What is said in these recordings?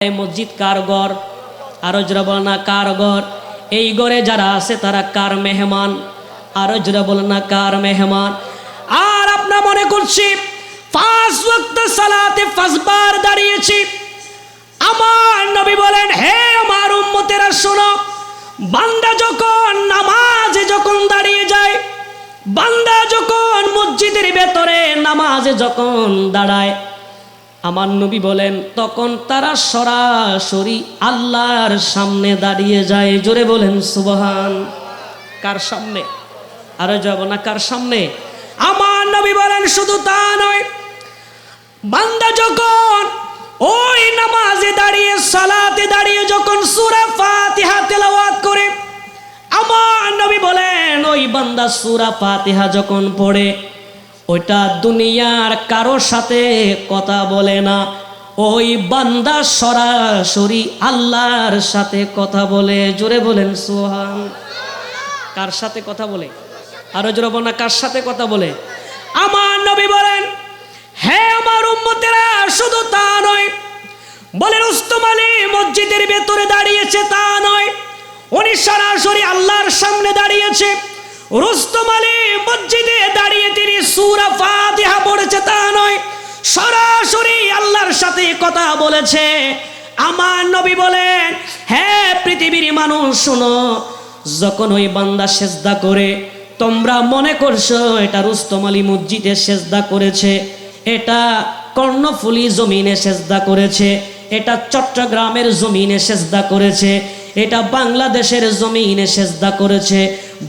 এই মসজিদ কার ঘর? আরো জোরে বল না কার ঘর? এই ঘরে যারা আছে তারা কার মেহমান? আরো জোরে বল না কার মেহমান? আর আপনারা মনে করছি 5 ওয়াক্ত সালাতে 5 বার দাঁড়িয়েছি। আমার নবী বলেন, হে আমার উম্মতেরা শোনো, বান্দা যখন নামাজে যখন দাঁড়িয়ে যায়, বান্দা যখন মসজিদের ভেতরে নামাজে যখন দাঁড়ায়, আমার নবী বলেন তখন তারা সরাসরি আল্লাহর সামনে দাঁড়িয়ে যায়। জোরে বলেন সুবহান। কার সামনে? আরো যাব না কার সামনে? আমার নবী বলেন শুধু তা নয়, বান্দা যখন ওই নামাজে দাঁড়িয়ে সালাতে দাঁড়িয়ে যখন সূরা ফাতিহা তেলাওয়াত করে, আমার নবী বলেন ওই বান্দা সূরা ফাতিহা যখন পড়ে, ওইটা দুনিয়ার কারো সাথে কথা বলে না, ওই বান্দা সরাসরি আল্লাহর সাথে কথা বলে। জোরে বলেন সুবহান। কার সাথে কথা বলে? আরো জোরে বলেন না কার সাথে কথা বলে? আমার নবী বলেন, হে আমার উম্মতেরা শুধু তা নয়, বলে রুস্তম আলী মসজিদের ভেতরে দাঁড়িয়েছে তা নয়, উনি সরাসরি আল্লাহর সামনে দাঁড়িয়েছে। রুস্তম আলী মসজিদে দাঁড়িয়ে তিনি সূরা ফাতিহা পড়েছে তা নয়, সরাসরি আল্লাহর সাথে কথা বলেছে। আমার নবী বলেন, হে পৃথিবীর মানুষ শোনো, যখন ওই বান্দা সেজদা করে তোমরা মনে করছো এটা রুস্তম আলী মসজিদে সেজদা করেছে, এটা কর্ণফুলী জমিনে সেজদা করেছে, এটা চট্টগ্রামের জমিনে সেজদা করেছে, এটা বাংলাদেশের জমিনে সেজদা করেছে,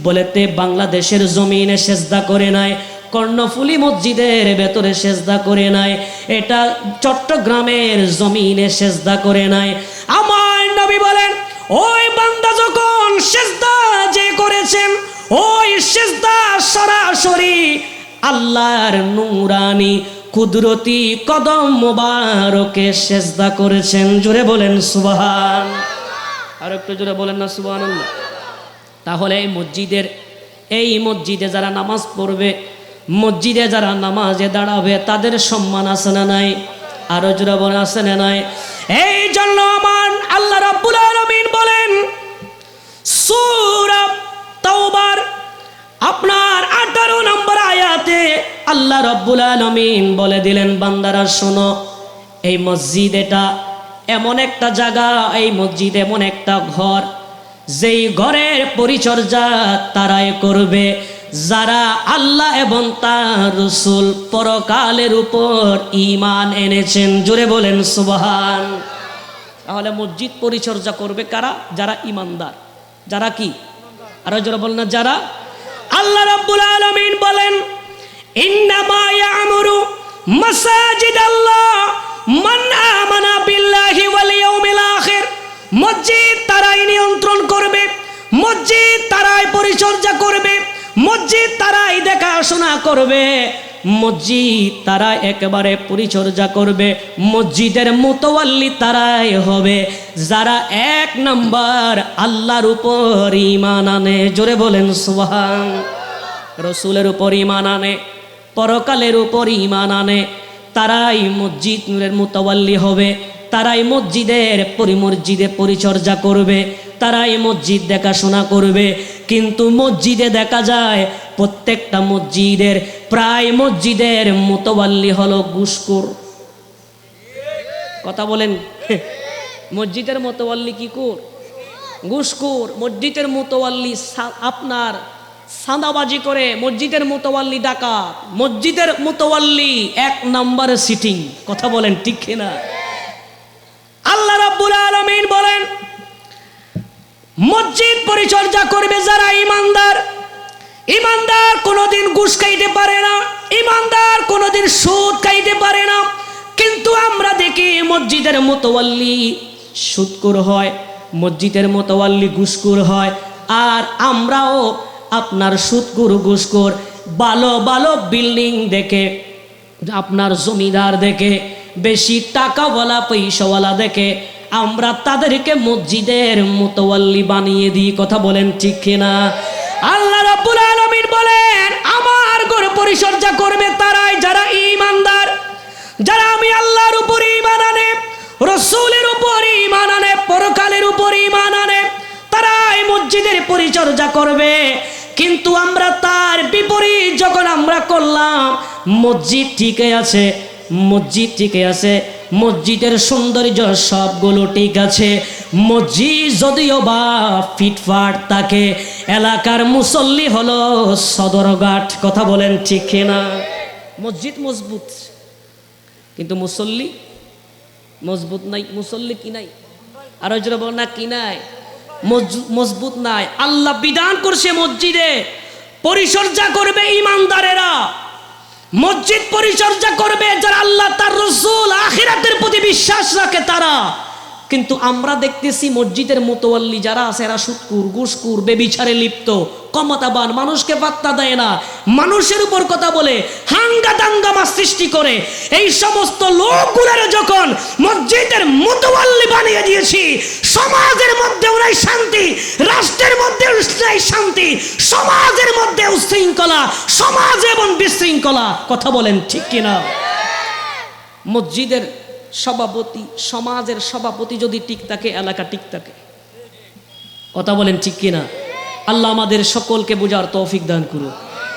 বলেতে বাংলাদেশের জমিনে সেজদা করে নাই, কর্ণফুলী মসজিদের ভেতরে সেজদা করে নাই, এটা চট্টগ্রামের জমিনে সেজদা করে নাই। আমার নবী বলেন, ওই বান্দা যখন সেজদা যে করেছেন, ওই সেজদা সরাসরি আল্লাহর নূরানি কুদরতি কদম মোবারকে সেজদা করেছেন। জোরে বলেন সুবহান। আর একটু জোরে বলেন না সুবহানাল্লাহ। তাহলে এই মসজিদে যারা নামাজ পড়বে, মসজিদে যারা নামাজে দাঁড়াবে, তাদের সম্মান আছে না নাই? আরো জোরে বলেন আছে না নাই? এই জন্য আমার আল্লাহ রাব্বুল আলামিন বলেন সূরা তাওবার আপনার 18 নম্বর আয়াতে আল্লাহ রাব্বুল আলামিন বলে দিলেন, বান্দারা শোনো, এই মসজিদ এটা এমন একটা জায়গা, এই মসজিদ এমন একটা ঘর, যেই ঘরের পরিচর্যা তারাই করবে যারা আল্লাহ এবং তার রাসূল পরকালের উপর ঈমান এনেছেন। জোরে বলেন সুবহান। তাহলে মসজিদ পরিচর্যা করবে কারা? যারা ঈমানদার। যারা কি? আরো জোরে বলেন না যারা। আল্লাহ রাব্বুল আলামিন বলেন, ইন্নামা ইয়ামুরু মাসাজিদাল্লাহ মান আমানা বিল্লাহি ওয়াল ইয়াউমিল আখির। মসজিদ তারাই নিয়ন্ত্রণ করবে, মসজিদ তারাই পরিচর্যা করবে, মসজিদ তারাই দেখাশোনা করবে, মসজিদ তারা একেবারে পরিচর্যা করবে, মসজিদের মুতাওয়াল্লি তারাই হবে যারা 1 নম্বর আল্লাহর উপর ঈমান আনে। জোরে বলেন সুবহান। রাসূলের উপর ঈমান আনে, পরকালের উপর ঈমান আনে, তারাই মসজিদের মুতাওয়াল্লি হবে, তারাই মসজিদের পরিচর্যা করবে, তারাই মসজিদ দেখাশোনা করবে। কিন্তু মসজিদে দেখা যায় প্রত্যেকটা মসজিদের প্রায় মসজিদের মুতাওয়াল্লি হলো ঘুষখোর। কথা বলেন। মসজিদের মুতাওয়াল্লি কি কোর? ঘুষখোর। মসজিদের মুতাওয়াল্লি আপনার সাদাবাজি করে, মসজিদের মুতাওয়াল্লি ডাকাত, মসজিদের মুতাওয়াল্লি 1 নম্বরে সিটিং। কথা বলেন ঠিক কিনা? আল্লাহ রাব্বুল আলামিন বলেন, মসজিদ পরিচর্যা করবে যারা ঈমানদার। ঈমানদার কোনোদিন ঘুষ খাইতে পারে না, ঈমানদার কোনোদিন সুদ খাইতে পারে না। কিন্তু আমরা দেখি মসজিদের মুতাওয়াল্লি সুদখোর হয়, মসজিদের মুতাওয়াল্লি ঘুষখোর হয়, আর আমরাও আপনার সুদখোর ঘুষখোর ভালো ভালো বিল্ডিং দেখে, আপনার জমিদার দেখে, বেশি টাকাওয়ালা পয়সাওয়ালা দেখে আমরা তাদেরকে মসজিদের মুতাওয়াল্লি বানিয়ে দিই। কথা বলেন ঠিক কিনা? আল্লাহ রাব্বুল আলামিন বলেন, আমার ঘর পরিচর্যা করবে তারাই যারা ঈমানদার, যারা আমি আল্লাহর উপর ঈমান আনে, রসূলের উপর ঈমান আনে, পরকালের উপর ঈমান আনে, তারা এই মসজিদের পরিচর্যা করবে। কিন্তু আমরা তার বিপরীত যখন আমরা করলাম, মসজিদ ঠিকই আছে, মসজিদ ঠিকই আছে, মসজিদের সৌন্দর্য সবগুলো ঠিক আছে, মসজিদ যদিও বা ফিটফাট থাকে, এলাকার মুসল্লি হলো সদরঘাট। কথা বলেন ঠিক কিনা? মসজিদ মজবুত কিন্তু মুসল্লি মজবুত নাই। মুসল্লি কি নাই? আর ওই বল না কি নাই? মজবুত নাই। আল্লাহ বিধান করছে মসজিদে পরিচর্যা করবে ঈমানদারেরা, মসজিদ পরিচর্যা করবে যারা আল্লাহ তার রাসূল আখিরাতের প্রতি বিশ্বাস রাখে তারা। কিন্তু আমরা দেখতেছি মসজিদের মুতাওয়াল্লি যারা আছে এরা সুদকুর, ঘুষখোর, বেবিচারে লিপ্ত, ক্ষমতাবান, মানুষকে পাত্তা দেয় না, মানুষের উপর কথা বলে, হাঙ্গা দাঙ্গামা সৃষ্টি করে। এই সমস্ত লোকগুলোর যখন মসজিদের মুতাওয়াল্লি বানিয়ে দিয়েছি, সমাজের মধ্যেও নাই শান্তি, রাষ্ট্রের মধ্যেও নাই শান্তি, সমাজের মধ্যে উশৃঙ্খলা, সমাজ এবং বিশৃঙ্খলা। কথা বলেন ঠিক কিনা? মসজিদের সভাপতি, সমাজের সভাপতি যদি ঠিক থাকে, এলাকা ঠিক থাকে। কথা বলেন ঠিক কিনা? আল্লাহ আমাদের সকলকে বোঝার তৌফিক দান করুন।